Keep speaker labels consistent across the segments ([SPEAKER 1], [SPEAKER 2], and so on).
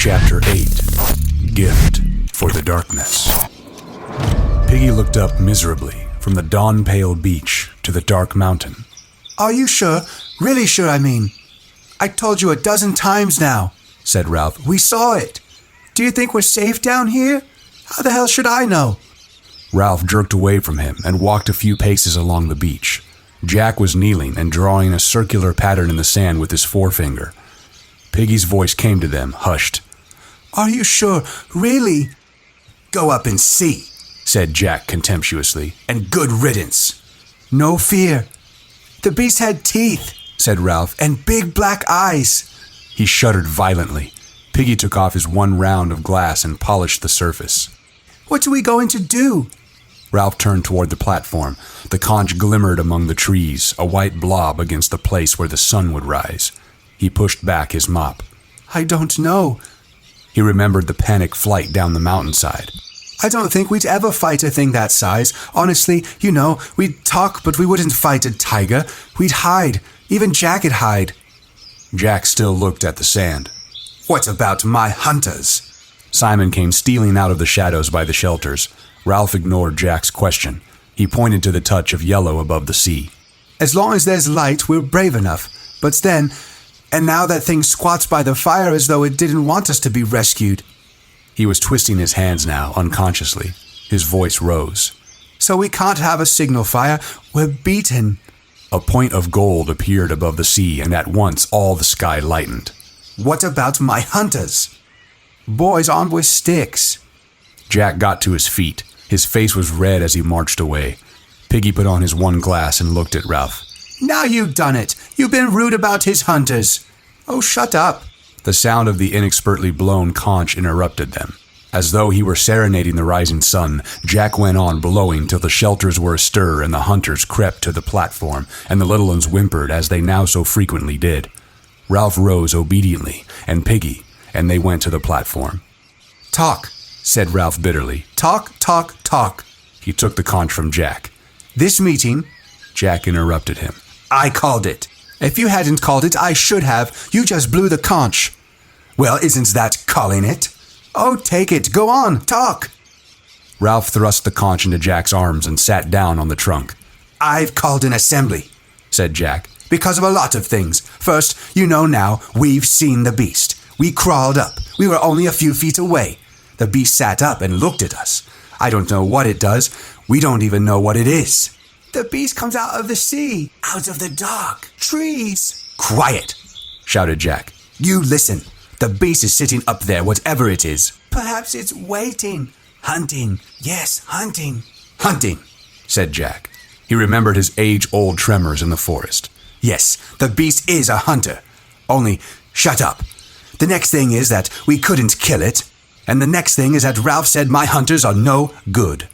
[SPEAKER 1] Chapter 8, Gift for the Darkness. Piggy looked up miserably from the dawn-pale beach to the dark mountain.
[SPEAKER 2] Are you sure? Really sure, I mean. I told you 12 times now, said Ralph. We saw it. Do you think we're safe down here? How the hell should I know?
[SPEAKER 1] Ralph jerked away from him and walked a few paces along the beach. Jack was kneeling and drawing a circular pattern in the sand with his forefinger. Piggy's voice came to them, hushed.
[SPEAKER 2] Are you sure? Really?
[SPEAKER 3] Go up and see,
[SPEAKER 1] said Jack contemptuously,
[SPEAKER 3] and good riddance.
[SPEAKER 2] No fear. The beast had teeth, said Ralph, and big black eyes.
[SPEAKER 1] He shuddered violently. Piggy took off his one round of glass and polished the surface.
[SPEAKER 2] What are we going to do?
[SPEAKER 1] Ralph turned toward the platform. The conch glimmered among the trees, a white blob against the place where the sun would rise. He pushed back his mop.
[SPEAKER 2] I don't know.
[SPEAKER 1] He remembered the panic flight down the mountainside.
[SPEAKER 2] I don't think we'd ever fight a thing that size. Honestly, we'd talk, but we wouldn't fight a tiger. We'd hide. Even Jack'd hide.
[SPEAKER 1] Jack still looked at the sand.
[SPEAKER 3] What about my hunters?
[SPEAKER 1] Simon came stealing out of the shadows by the shelters. Ralph ignored Jack's question. He pointed to the touch of yellow above the sea.
[SPEAKER 2] As long as there's light, we're brave enough. But then, and now that thing squats by the fire as though it didn't want us to be rescued.
[SPEAKER 1] He was twisting his hands now, unconsciously. His voice rose.
[SPEAKER 2] So we can't have a signal fire. We're beaten.
[SPEAKER 1] A point of gold appeared above the sea, and at once all the sky lightened.
[SPEAKER 3] What about my hunters?
[SPEAKER 2] Boys armed with sticks.
[SPEAKER 1] Jack got to his feet. His face was red as he marched away. Piggy put on his one glass and looked at Ralph.
[SPEAKER 2] Now you've done it. You've been rude about his hunters. Oh, shut up.
[SPEAKER 1] The sound of the inexpertly blown conch interrupted them. As though he were serenading the rising sun, Jack went on blowing till the shelters were astir and the hunters crept to the platform, and the little ones whimpered as they now so frequently did. Ralph rose obediently, and Piggy, and they went to the platform.
[SPEAKER 2] Talk, said Ralph bitterly. Talk, talk, talk.
[SPEAKER 1] He took the conch from Jack.
[SPEAKER 2] This meeting,
[SPEAKER 1] Jack interrupted him.
[SPEAKER 3] I called it.
[SPEAKER 2] If you hadn't called it, I should have. You just blew the conch.
[SPEAKER 3] Well, isn't that calling it?
[SPEAKER 2] Oh, take it. Go on. Talk.
[SPEAKER 1] Ralph thrust the conch into Jack's arms and sat down on the trunk.
[SPEAKER 3] I've called an assembly,
[SPEAKER 1] said Jack.
[SPEAKER 3] Because of a lot of things. First, now, we've seen the beast. We crawled up. We were only a few feet away. The beast sat up and looked at us. I don't know what it does. We don't even know what it is.
[SPEAKER 2] The beast comes out of the sea.
[SPEAKER 3] Out of the dark.
[SPEAKER 2] Trees.
[SPEAKER 3] Quiet,
[SPEAKER 1] shouted Jack.
[SPEAKER 3] You listen. The beast is sitting up there, whatever it is.
[SPEAKER 2] Perhaps it's waiting.
[SPEAKER 3] Hunting. Yes, hunting.
[SPEAKER 1] Hunting, said Jack. He remembered his age-old tremors in the forest.
[SPEAKER 3] Yes, the beast is a hunter. Only, shut up. The next thing is that we couldn't kill it. And the next thing is that Ralph said my hunters are no good.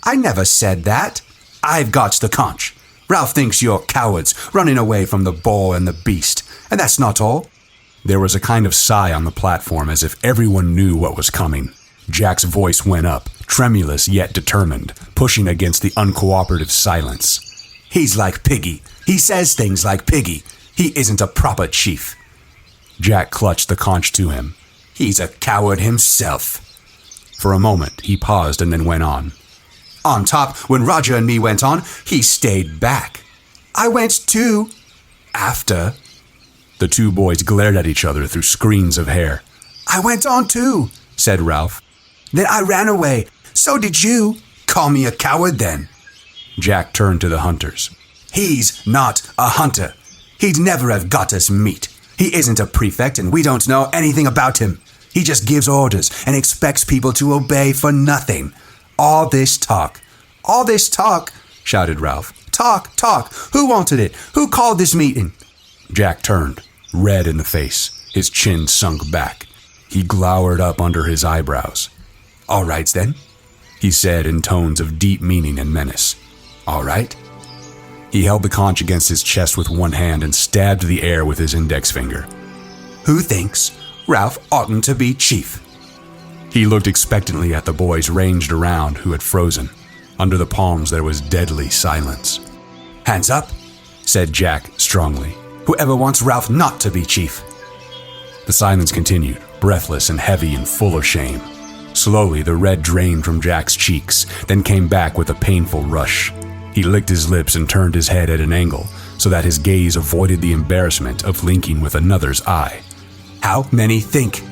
[SPEAKER 2] I never said that.
[SPEAKER 3] I've got the conch. Ralph thinks you're cowards, running away from the boar and the beast. And that's not all.
[SPEAKER 1] There was a kind of sigh on the platform as if everyone knew what was coming. Jack's voice went up, tremulous yet determined, pushing against the uncooperative silence.
[SPEAKER 3] He's like Piggy. He says things like Piggy. He isn't a proper chief.
[SPEAKER 1] Jack clutched the conch to him.
[SPEAKER 3] He's a coward himself.
[SPEAKER 1] For a moment, he paused and then went on.
[SPEAKER 3] On top, when Roger and me went on, he stayed back.
[SPEAKER 2] I went too.
[SPEAKER 3] After.
[SPEAKER 1] The two boys glared at each other through screens of hair.
[SPEAKER 2] I went on too,
[SPEAKER 1] said Ralph.
[SPEAKER 2] Then I ran away. So did you.
[SPEAKER 3] Call me a coward then.
[SPEAKER 1] Jack turned to the hunters.
[SPEAKER 3] He's not a hunter. He'd never have got us meat. He isn't a prefect and we don't know anything about him. He just gives orders and expects people to obey for nothing. All this talk,
[SPEAKER 1] shouted Ralph.
[SPEAKER 2] Talk. Who wanted it? Who called this meeting?
[SPEAKER 1] Jack turned, red in the face, his chin sunk back. He glowered up under his eyebrows.
[SPEAKER 3] All right, then,
[SPEAKER 1] he said in tones of deep meaning and menace.
[SPEAKER 3] All right.
[SPEAKER 1] He held the conch against his chest with one hand and stabbed the air with his index finger.
[SPEAKER 3] Who thinks Ralph oughtn't to be chief?
[SPEAKER 1] He looked expectantly at the boys ranged around who had frozen. Under the palms there was deadly silence.
[SPEAKER 3] Hands up,
[SPEAKER 1] said Jack strongly.
[SPEAKER 3] Whoever wants Ralph not to be chief.
[SPEAKER 1] The silence continued, breathless and heavy and full of shame. Slowly, the red drained from Jack's cheeks, then came back with a painful rush. He licked his lips and turned his head at an angle so that his gaze avoided the embarrassment of linking with another's eye.
[SPEAKER 3] How many think?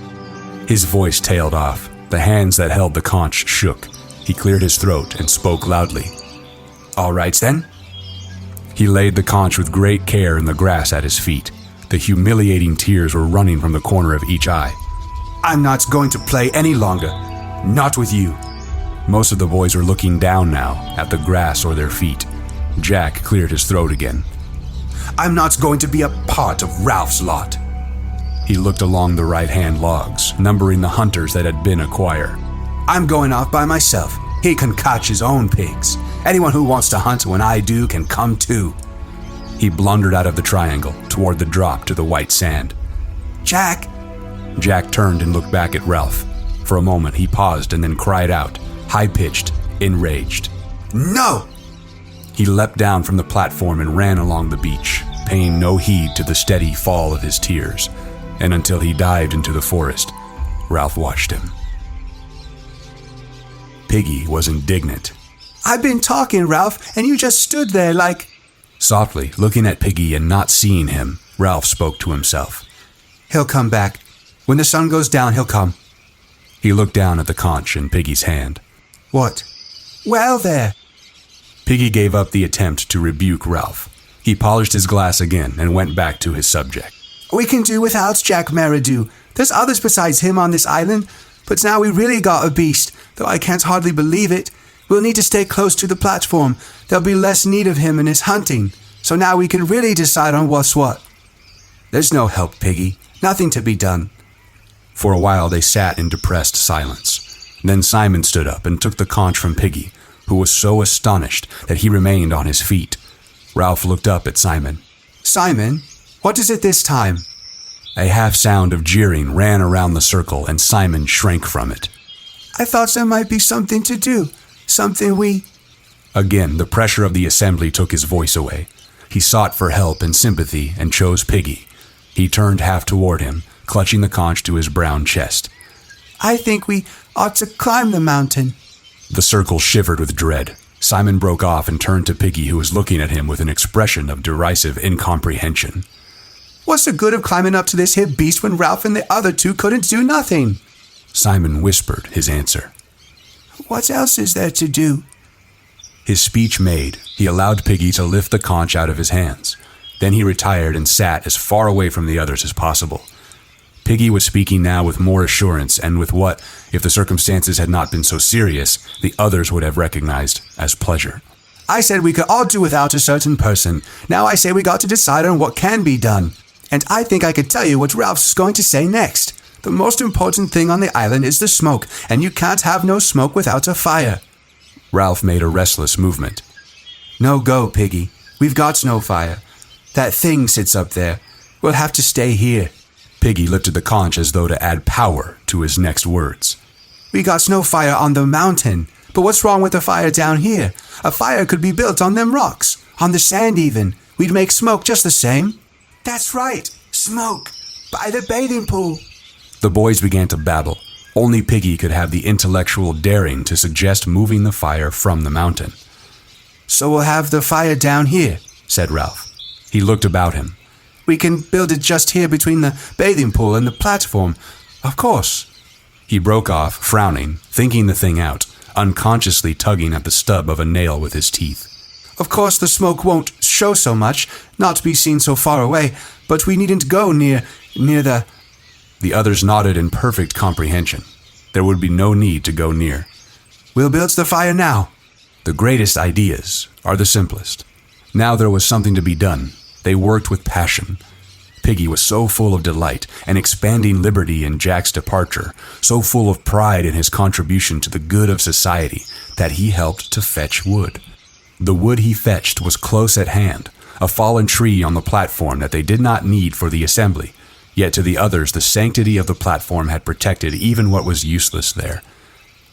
[SPEAKER 1] His voice tailed off. The hands that held the conch shook. He cleared his throat and spoke loudly.
[SPEAKER 3] All right, then.
[SPEAKER 1] He laid the conch with great care in the grass at his feet. The humiliating tears were running from the corner of each eye.
[SPEAKER 3] I'm not going to play any longer. Not with you.
[SPEAKER 1] Most of the boys were looking down now, at the grass or their feet. Jack cleared his throat again.
[SPEAKER 3] I'm not going to be a part of Ralph's lot.
[SPEAKER 1] He looked along the right-hand logs, numbering the hunters that had been a choir.
[SPEAKER 3] I'm going off by myself. He can catch his own pigs. Anyone who wants to hunt when I do can come too.
[SPEAKER 1] He blundered out of the triangle, toward the drop to the white sand.
[SPEAKER 3] Jack!
[SPEAKER 1] Jack turned and looked back at Ralph. For a moment he paused and then cried out, high-pitched, enraged.
[SPEAKER 3] No!
[SPEAKER 1] He leapt down from the platform and ran along the beach, paying no heed to the steady fall of his tears. And until he dived into the forest, Ralph watched him. Piggy was indignant.
[SPEAKER 2] I've been talking, Ralph, and you just stood there like...
[SPEAKER 1] Softly, looking at Piggy and not seeing him, Ralph spoke to himself.
[SPEAKER 3] He'll come back. When the sun goes down, he'll come.
[SPEAKER 1] He looked down at the conch in Piggy's hand.
[SPEAKER 3] What?
[SPEAKER 2] Well there.
[SPEAKER 1] Piggy gave up the attempt to rebuke Ralph. He polished his glass again and went back to his subject.
[SPEAKER 2] We can do without Jack Merridew. There's others besides him on this island, but now we really got a beast, though I can't hardly believe it. We'll need to stay close to the platform. There'll be less need of him and his hunting, so now we can really decide on what's what.
[SPEAKER 3] There's no help, Piggy. Nothing to be done.
[SPEAKER 1] For a while they sat in depressed silence. Then Simon stood up and took the conch from Piggy, who was so astonished that he remained on his feet. Ralph looked up at Simon.
[SPEAKER 2] Simon, what is it this time?
[SPEAKER 1] A half sound of jeering ran around the circle, and Simon shrank from it.
[SPEAKER 2] I thought there might be something to do. Something we...
[SPEAKER 1] Again, the pressure of the assembly took his voice away. He sought for help and sympathy and chose Piggy. He turned half toward him, clutching the conch to his brown chest.
[SPEAKER 2] I think we ought to climb the mountain.
[SPEAKER 1] The circle shivered with dread. Simon broke off and turned to Piggy, who was looking at him with an expression of derisive incomprehension.
[SPEAKER 2] What's the good of climbing up to this here beast when Ralph and the other two couldn't do nothing?
[SPEAKER 1] Simon whispered his answer.
[SPEAKER 2] What else is there to do?
[SPEAKER 1] His speech made, he allowed Piggy to lift the conch out of his hands. Then he retired and sat as far away from the others as possible. Piggy was speaking now with more assurance and with what, if the circumstances had not been so serious, the others would have recognized as pleasure.
[SPEAKER 2] I said we could all do without a certain person. Now I say we got to decide on what can be done. And I think I could tell you what Ralph's going to say next. The most important thing on the island is the smoke, and you can't have no smoke without a fire.
[SPEAKER 1] Ralph made a restless movement.
[SPEAKER 2] No go, Piggy. We've got no fire. That thing sits up there. We'll have to stay here.
[SPEAKER 1] Piggy lifted the conch as though to add power to his next words.
[SPEAKER 2] We got no fire on the mountain. But what's wrong with a fire down here? A fire could be built on them rocks, on the sand even. We'd make smoke just the same. That's right, smoke, by the bathing pool.
[SPEAKER 1] The boys began to babble. Only Piggy could have the intellectual daring to suggest moving the fire from the mountain.
[SPEAKER 2] So we'll have the fire down here, said Ralph.
[SPEAKER 1] He looked about him.
[SPEAKER 2] We can build it just here between the bathing pool and the platform. Of course.
[SPEAKER 1] He broke off, frowning, thinking the thing out, unconsciously tugging at the stub of a nail with his teeth.
[SPEAKER 2] Of course the smoke won't show so much, not to be seen so far away, but we needn't go near the...
[SPEAKER 1] The others nodded in perfect comprehension. There would be no need to go near.
[SPEAKER 2] We'll build the fire now.
[SPEAKER 1] The greatest ideas are the simplest. Now there was something to be done. They worked with passion. Piggy was so full of delight and expanding liberty in Jack's departure, so full of pride in his contribution to the good of society, that he helped to fetch wood. The wood he fetched was close at hand, a fallen tree on the platform that they did not need for the assembly, yet to the others the sanctity of the platform had protected even what was useless there.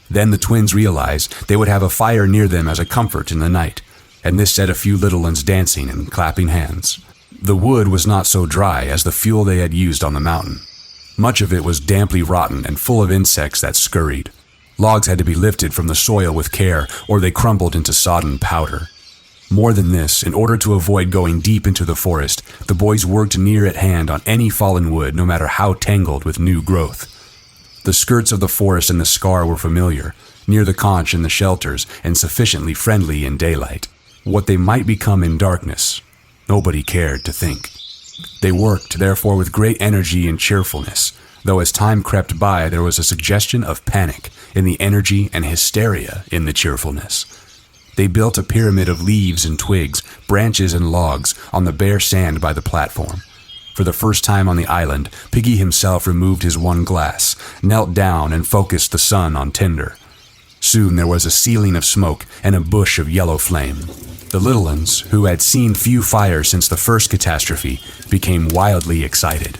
[SPEAKER 1] Then the twins realized they would have a fire near them as a comfort in the night, and this set a few little ones dancing and clapping hands. The wood was not so dry as the fuel they had used on the mountain. Much of it was damply rotten and full of insects that scurried. Logs had to be lifted from the soil with care, or they crumbled into sodden powder. More than this, in order to avoid going deep into the forest, the boys worked near at hand on any fallen wood, no matter how tangled with new growth. The skirts of the forest and the scar were familiar, near the conch and the shelters, and sufficiently friendly in daylight. What they might become in darkness, nobody cared to think. They worked, therefore, with great energy and cheerfulness, though as time crept by there was a suggestion of panic in the energy and hysteria in the cheerfulness. They built a pyramid of leaves and twigs, branches and logs on the bare sand by the platform. For the first time on the island, Piggy himself removed his one glass, knelt down and focused the sun on tinder. Soon there was a ceiling of smoke and a bush of yellow flame. The little ones, who had seen few fires since the first catastrophe, became wildly excited.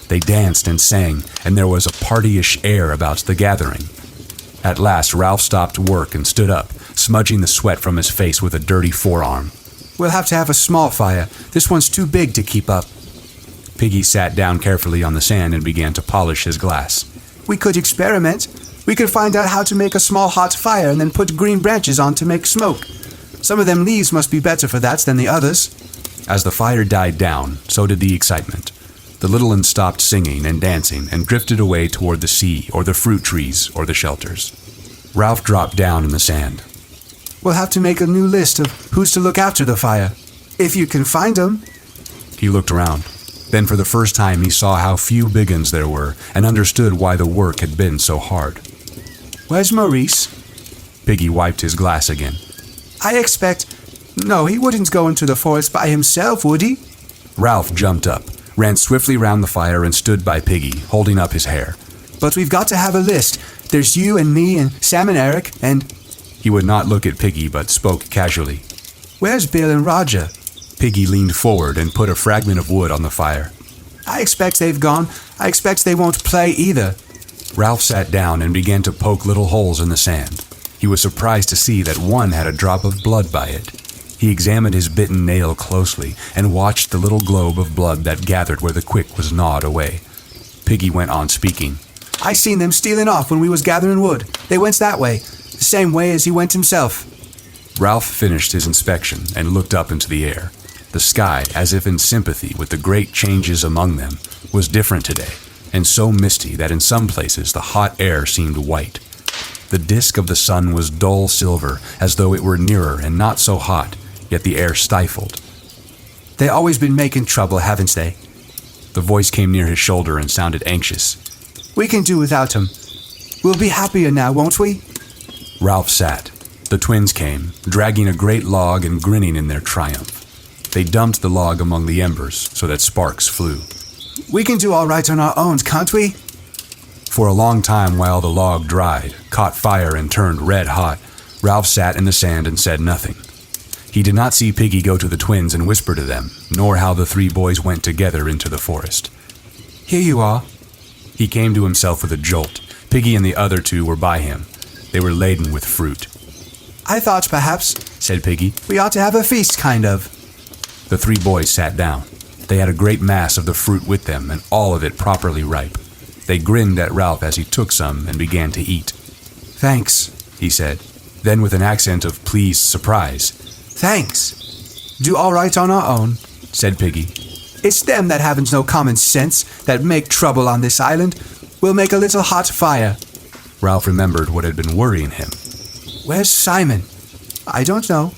[SPEAKER 1] They danced and sang, and there was a partyish air about the gathering. At last Ralph stopped work and stood up, smudging the sweat from his face with a dirty forearm.
[SPEAKER 2] We'll have to have a small fire. This one's too big to keep up.
[SPEAKER 1] Piggy sat down carefully on the sand and began to polish his glass.
[SPEAKER 2] We could experiment. We could find out how to make a small hot fire and then put green branches on to make smoke. Some of them leaves must be better for that than the others.
[SPEAKER 1] As the fire died down, so did the excitement. The little ones stopped singing and dancing and drifted away toward the sea or the fruit trees or the shelters. Ralph dropped down in the sand.
[SPEAKER 2] We'll have to make a new list of who's to look after the fire. If you can find them.
[SPEAKER 1] He looked around. Then for the first time he saw how few big uns there were and understood why the work had been so hard.
[SPEAKER 2] Where's Maurice?
[SPEAKER 1] Piggy wiped his glass again.
[SPEAKER 2] I expect... No, he wouldn't go into the forest by himself, would he?
[SPEAKER 1] Ralph jumped up, ran swiftly round the fire and stood by Piggy, holding up his hair.
[SPEAKER 2] But we've got to have a list. There's you and me and Sam and Eric and...
[SPEAKER 1] He would not look at Piggy but spoke casually.
[SPEAKER 2] Where's Bill and Roger?
[SPEAKER 1] Piggy leaned forward and put a fragment of wood on the fire.
[SPEAKER 2] I expect they've gone. I expect they won't play either.
[SPEAKER 1] Ralph sat down and began to poke little holes in the sand. He was surprised to see that one had a drop of blood by it. He examined his bitten nail closely and watched the little globe of blood that gathered where the quick was gnawed away. Piggy went on speaking.
[SPEAKER 2] I seen them stealing off when we was gathering wood. They went that way, the same way as he went himself.
[SPEAKER 1] Ralph finished his inspection and looked up into the air. The sky, as if in sympathy with the great changes among them, was different today, and so misty that in some places the hot air seemed white. The disk of the sun was dull silver, as though it were nearer and not so hot, yet the air stifled.
[SPEAKER 2] They always been making trouble, haven't they?
[SPEAKER 1] The voice came near his shoulder and sounded anxious.
[SPEAKER 2] We can do without him. We'll be happier now, won't we?
[SPEAKER 1] Ralph sat. The twins came, dragging a great log and grinning in their triumph. They dumped the log among the embers so that sparks flew.
[SPEAKER 2] We can do all right on our own, can't we?
[SPEAKER 1] For a long time while the log dried, caught fire and turned red hot, Ralph sat in the sand and said nothing. He did not see Piggy go to the twins and whisper to them, nor how the three boys went together into the forest.
[SPEAKER 2] Here you are.
[SPEAKER 1] He came to himself with a jolt. Piggy and the other two were by him. They were laden with fruit.
[SPEAKER 2] I thought perhaps,
[SPEAKER 1] said Piggy,
[SPEAKER 2] we ought to have a feast, kind of.
[SPEAKER 1] The three boys sat down. They had a great mass of the fruit with them, and all of it properly ripe. They grinned at Ralph as he took some and began to eat.
[SPEAKER 2] Thanks,
[SPEAKER 1] he said. Then with an accent of pleased surprise,
[SPEAKER 2] thanks. Do all right on our own,
[SPEAKER 1] said Piggy.
[SPEAKER 2] It's them that haven't no common sense, that make trouble on this island. We'll make a little hot fire.
[SPEAKER 1] Ralph remembered what had been worrying him.
[SPEAKER 2] Where's Simon? I don't know.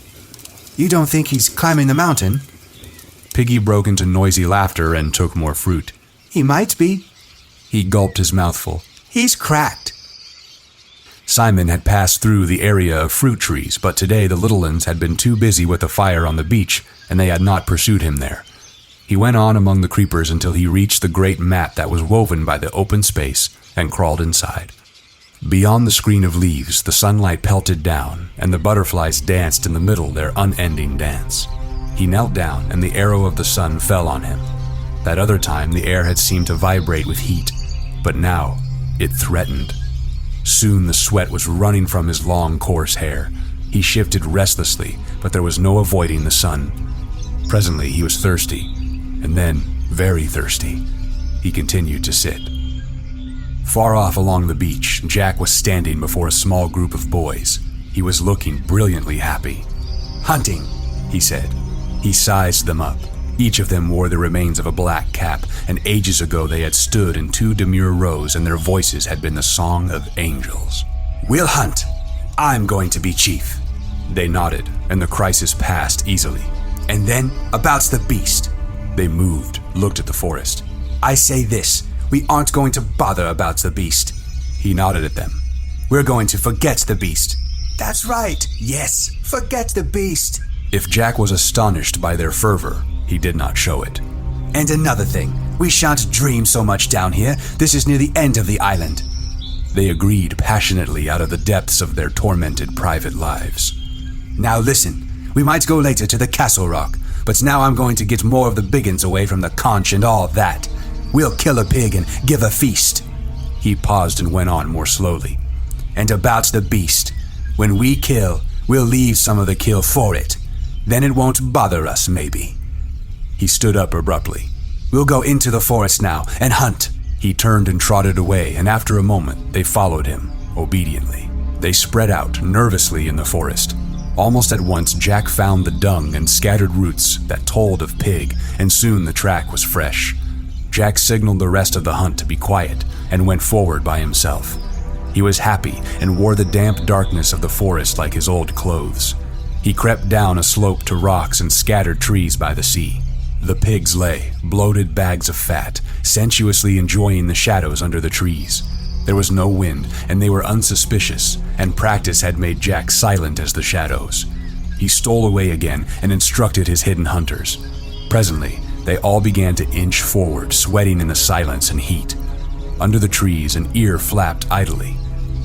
[SPEAKER 2] You don't think he's climbing the mountain?
[SPEAKER 1] Piggy broke into noisy laughter and took more fruit.
[SPEAKER 2] He might be.
[SPEAKER 1] He gulped his mouthful.
[SPEAKER 2] He's cracked.
[SPEAKER 1] Simon had passed through the area of fruit trees, but today the little ones had been too busy with the fire on the beach, and they had not pursued him there. He went on among the creepers until he reached the great mat that was woven by the open space and crawled inside. Beyond the screen of leaves, the sunlight pelted down, and the butterflies danced in the middle their unending dance. He knelt down, and the arrow of the sun fell on him. That other time the air had seemed to vibrate with heat, but now it threatened. Soon the sweat was running from his long, coarse hair. He shifted restlessly, but there was no avoiding the sun. Presently he was thirsty, and then very thirsty. He continued to sit. Far off along the beach, Jack was standing before a small group of boys. He was looking brilliantly happy.
[SPEAKER 3] Hunting,
[SPEAKER 1] he said. He sized them up. Each of them wore the remains of a black cap, and ages ago they had stood in 2 demure rows and their voices had been the song of angels.
[SPEAKER 3] We'll hunt. I'm going to be chief.
[SPEAKER 1] They nodded, and the crisis passed easily.
[SPEAKER 3] And then, about's the beast.
[SPEAKER 1] They moved, looked at the forest.
[SPEAKER 3] I say this, we aren't going to bother about the beast.
[SPEAKER 1] He nodded at them.
[SPEAKER 3] We're going to forget the beast.
[SPEAKER 2] That's right.
[SPEAKER 3] Yes.
[SPEAKER 2] Forget the beast.
[SPEAKER 1] If Jack was astonished by their fervor, he did not show it.
[SPEAKER 3] And another thing, we shan't dream so much down here. This is near the end of the island.
[SPEAKER 1] They agreed passionately out of the depths of their tormented private lives.
[SPEAKER 3] Now listen, we might go later to the Castle Rock, but now I'm going to get more of the biggins away from the conch and all that. We'll kill a pig and give a feast.
[SPEAKER 1] He paused and went on more slowly.
[SPEAKER 3] And about the beast, when we kill, we'll leave some of the kill for it. Then it won't bother us, maybe.
[SPEAKER 1] He stood up abruptly.
[SPEAKER 3] We'll go into the forest now and hunt.
[SPEAKER 1] He turned and trotted away, and after a moment, they followed him, obediently. They spread out nervously in the forest. Almost at once, Jack found the dung and scattered roots that told of pig, and soon the track was fresh. Jack signaled the rest of the hunt to be quiet and went forward by himself. He was happy and wore the damp darkness of the forest like his old clothes. He crept down a slope to rocks and scattered trees by the sea. The pigs lay, bloated bags of fat, sensuously enjoying the shadows under the trees. There was no wind, and they were unsuspicious, and practice had made Jack silent as the shadows. He stole away again and instructed his hidden hunters. Presently, they all began to inch forward, sweating in the silence and heat. Under the trees, an ear flapped idly.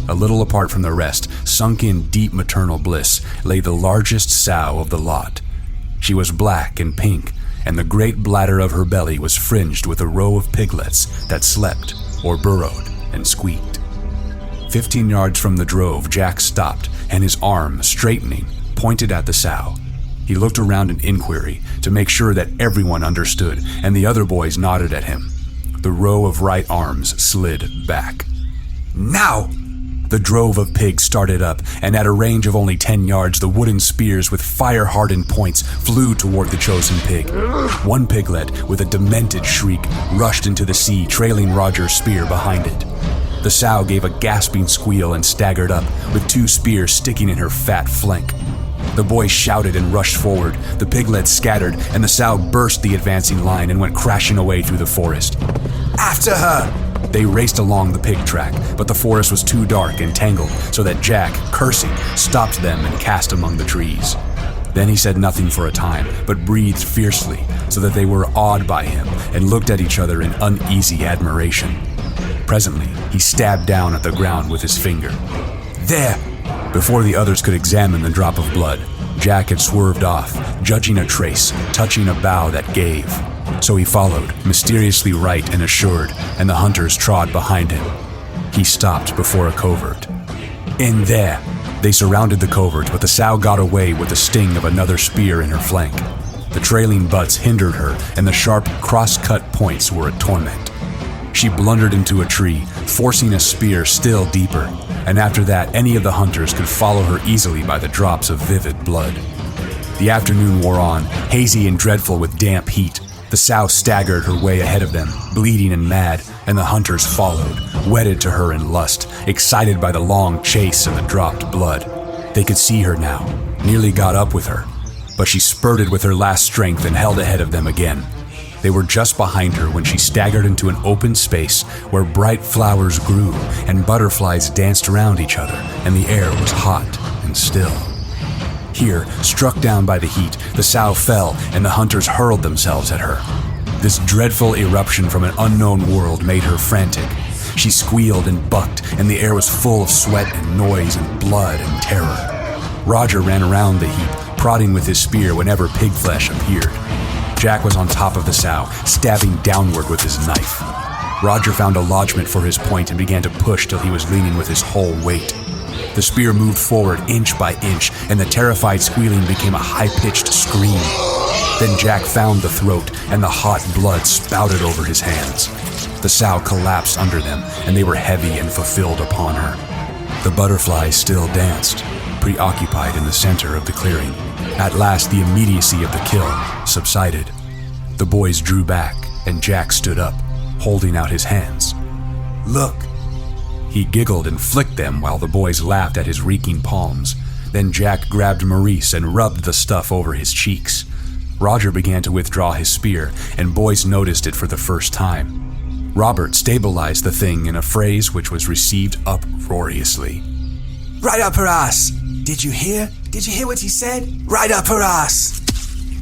[SPEAKER 1] A little apart from the rest, sunk in deep maternal bliss, lay the largest sow of the lot. She was black and pink, and the great bladder of her belly was fringed with a row of piglets that slept or burrowed and squeaked. 15 yards from the drove, Jack stopped, and his arm, straightening, pointed at the sow. He looked around in inquiry to make sure that everyone understood, and the other boys nodded at him. The row of right arms slid back.
[SPEAKER 3] Now!
[SPEAKER 1] The drove of pigs started up, and at a range of only 10 yards, the wooden spears with fire-hardened points flew toward the chosen pig. One piglet, with a demented shriek, rushed into the sea, trailing Roger's spear behind it. The sow gave a gasping squeal and staggered up, with 2 spears sticking in her fat flank. The boys shouted and rushed forward. The piglets scattered, and the sow burst the advancing line and went crashing away through the forest.
[SPEAKER 3] After her!
[SPEAKER 1] They raced along the pig track, but the forest was too dark and tangled, so that Jack, cursing, stopped them and cast among the trees. Then he said nothing for a time, but breathed fiercely, so that they were awed by him and looked at each other in uneasy admiration. Presently, he stabbed down at the ground with his finger.
[SPEAKER 3] There!
[SPEAKER 1] Before the others could examine the drop of blood, Jack had swerved off, judging a trace, touching a bough that gave. So he followed, mysteriously right and assured, and the hunters trod behind him. He stopped before a covert.
[SPEAKER 3] In there!
[SPEAKER 1] They surrounded the covert, but the sow got away with the sting of another spear in her flank. The trailing butts hindered her, and the sharp, cross-cut points were a torment. She blundered into a tree, forcing a spear still deeper, and after that any of the hunters could follow her easily by the drops of vivid blood. The afternoon wore on, hazy and dreadful with damp heat. The sow staggered her way ahead of them, bleeding and mad, and the hunters followed, wedded to her in lust, excited by the long chase and the dropped blood. They could see her now, nearly got up with her, but she spurted with her last strength and held ahead of them again. They were just behind her when she staggered into an open space where bright flowers grew and butterflies danced around each other, and the air was hot and still. Here, struck down by the heat, the sow fell, and the hunters hurled themselves at her. This dreadful eruption from an unknown world made her frantic. She squealed and bucked, and the air was full of sweat and noise and blood and terror. Roger ran around the heap, prodding with his spear whenever pig flesh appeared. Jack was on top of the sow, stabbing downward with his knife. Roger found a lodgment for his point and began to push till he was leaning with his whole weight. The spear moved forward inch by inch, and the terrified squealing became a high-pitched scream. Then Jack found the throat, and the hot blood spouted over his hands. The sow collapsed under them, and they were heavy and fulfilled upon her. The butterflies still danced, preoccupied in the center of the clearing. At last, the immediacy of the kill subsided. The boys drew back, and Jack stood up, holding out his hands.
[SPEAKER 3] Look.
[SPEAKER 1] He giggled and flicked them while the boys laughed at his reeking palms. Then Jack grabbed Maurice and rubbed the stuff over his cheeks. Roger began to withdraw his spear, and boys noticed it for the first time. Robert stabilized the thing in a phrase which was received uproariously.
[SPEAKER 3] Right up her ass. Did you hear? Did you hear what he said? Right up her ass.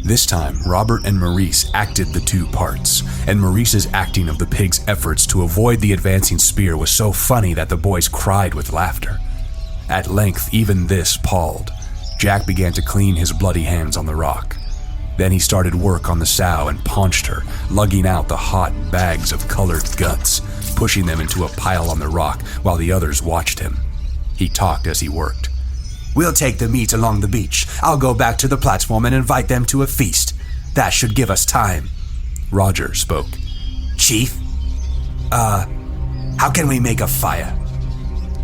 [SPEAKER 1] This time, Robert and Maurice acted the two parts, and Maurice's acting of the pig's efforts to avoid the advancing spear was so funny that the boys cried with laughter. At length, even this palled. Jack began to clean his bloody hands on the rock. Then he started work on the sow and paunched her, lugging out the hot bags of colored guts, pushing them into a pile on the rock while the others watched him. He talked as he worked.
[SPEAKER 3] We'll take the meat along the beach. I'll go back to the platform and invite them to a feast. That should give us time.
[SPEAKER 1] Roger spoke.
[SPEAKER 3] Chief? How can we make a fire?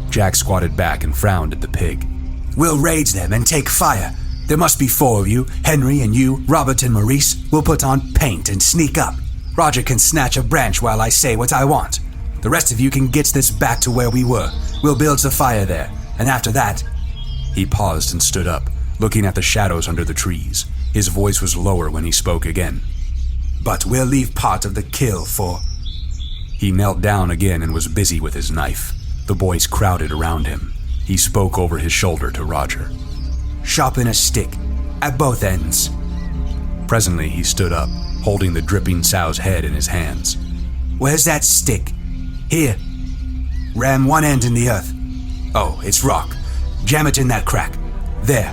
[SPEAKER 1] Jack squatted back and frowned at the pig.
[SPEAKER 3] We'll rage them and take fire. There must be 4 of you, Henry and you, Robert and Maurice. We'll put on paint and sneak up. Roger can snatch a branch while I say what I want. The rest of you can get this back to where we were. We'll build the fire there, and after that...
[SPEAKER 1] He paused and stood up, looking at the shadows under the trees. His voice was lower when he spoke again.
[SPEAKER 3] But we'll leave part of the kill for...
[SPEAKER 1] He knelt down again and was busy with his knife. The boys crowded around him. He spoke over his shoulder to Roger.
[SPEAKER 3] Sharpen a stick, at both ends.
[SPEAKER 1] Presently he stood up, holding the dripping sow's head in his hands.
[SPEAKER 3] Where's that stick? Here. Ram one end in the earth. Oh, it's rock. Jam it in that crack. There.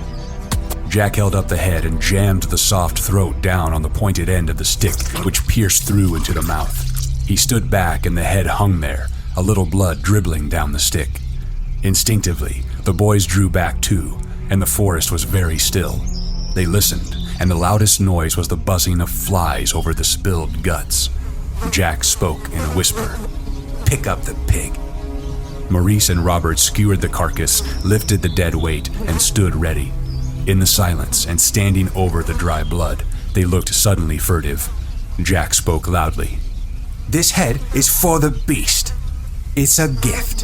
[SPEAKER 1] Jack held up the head and jammed the soft throat down on the pointed end of the stick, which pierced through into the mouth. He stood back and the head hung there, a little blood dribbling down the stick. Instinctively, the boys drew back too, and the forest was very still. They listened, and the loudest noise was the buzzing of flies over the spilled guts. Jack spoke in a whisper.
[SPEAKER 3] Pick up the pig.
[SPEAKER 1] Maurice and Robert skewered the carcass, lifted the dead weight, and stood ready. In the silence and standing over the dry blood, they looked suddenly furtive. Jack spoke loudly.
[SPEAKER 3] This head is for the beast. It's a gift.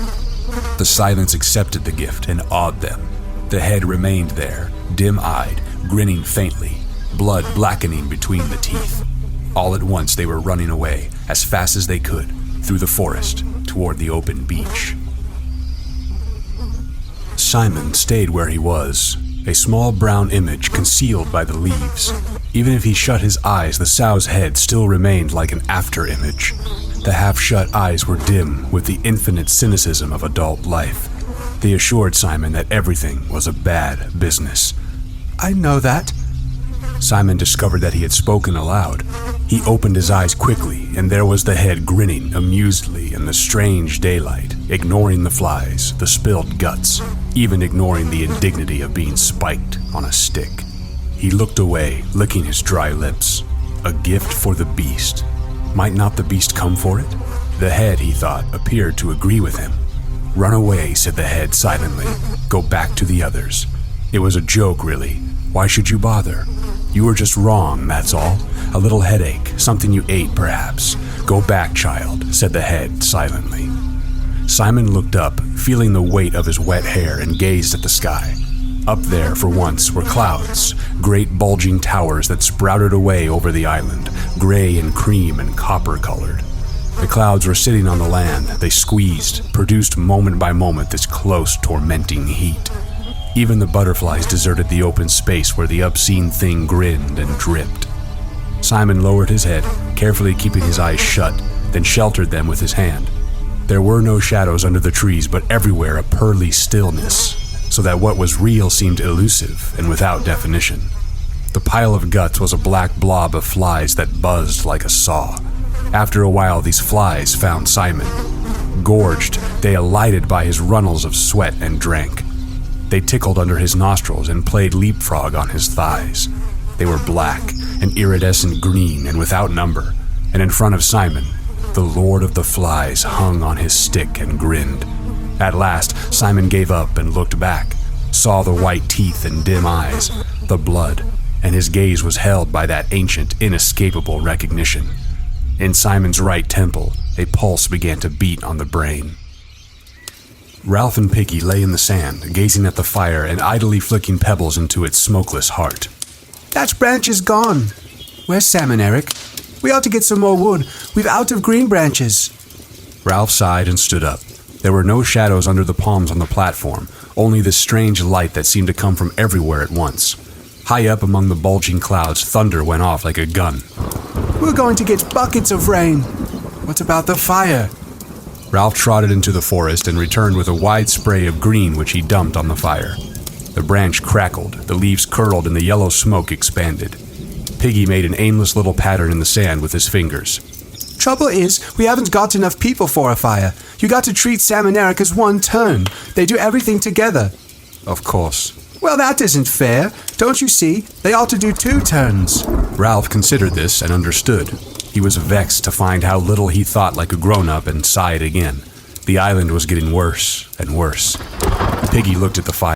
[SPEAKER 1] The silence accepted the gift and awed them. The head remained there, dim-eyed, grinning faintly, blood blackening between the teeth. All at once they were running away, as fast as they could, through the forest, toward the open beach. Simon stayed where he was, a small brown image concealed by the leaves. Even if he shut his eyes, the sow's head still remained like an after-image. The half-shut eyes were dim with the infinite cynicism of adult life. They assured Simon that everything was a bad business.
[SPEAKER 2] I know that.
[SPEAKER 1] Simon discovered that he had spoken aloud. He opened his eyes quickly, and there was the head grinning amusedly in the strange daylight, ignoring the flies, the spilled guts, even ignoring the indignity of being spiked on a stick. He looked away, licking his dry lips. A gift for the beast. Might not the beast come for it? The head, he thought, appeared to agree with him. Run away, said the head silently. Go back to the others. It was a joke, really. Why should you bother? You were just wrong, that's all. A little headache, something you ate, perhaps. Go back, child, said the head silently. Simon looked up, feeling the weight of his wet hair, and gazed at the sky. Up there, for once, were clouds, great bulging towers that sprouted away over the island, gray and cream and copper-colored. The clouds were sitting on the land. They squeezed, produced moment by moment this close, tormenting heat. Even the butterflies deserted the open space where the obscene thing grinned and dripped. Simon lowered his head, carefully keeping his eyes shut, then sheltered them with his hand. There were no shadows under the trees, but everywhere a pearly stillness, so that what was real seemed elusive and without definition. The pile of guts was a black blob of flies that buzzed like a saw. After a while, these flies found Simon. Gorged, they alighted by his runnels of sweat and drank. They tickled under his nostrils and played leapfrog on his thighs. They were black and iridescent green and without number, and in front of Simon, the Lord of the Flies hung on his stick and grinned. At last, Simon gave up and looked back, saw the white teeth and dim eyes, the blood, and his gaze was held by that ancient, inescapable recognition. In Simon's right temple, a pulse began to beat on the brain. Ralph and Piggy lay in the sand, gazing at the fire and idly flicking pebbles into its smokeless heart.
[SPEAKER 2] That branch is gone. Where's Sam and Eric? We ought to get some more wood. We've out of green branches.
[SPEAKER 1] Ralph sighed and stood up. There were no shadows under the palms on the platform, only this strange light that seemed to come from everywhere at once. High up among the bulging clouds, thunder went off like a gun.
[SPEAKER 2] We're going to get buckets of rain. What about the fire?
[SPEAKER 1] Ralph trotted into the forest and returned with a wide spray of green which he dumped on the fire. The branch crackled, the leaves curled, and the yellow smoke expanded. Piggy made an aimless little pattern in the sand with his fingers.
[SPEAKER 2] Trouble is, we haven't got enough people for a fire. You got to treat Sam and Eric as one turn. They do everything together.
[SPEAKER 1] Of course.
[SPEAKER 2] Well, that isn't fair. Don't you see? They ought to do 2 turns.
[SPEAKER 1] Ralph considered this and understood. He was vexed to find how little he thought like a grown-up and sighed again. The island was getting worse and worse. Piggy looked at the fire.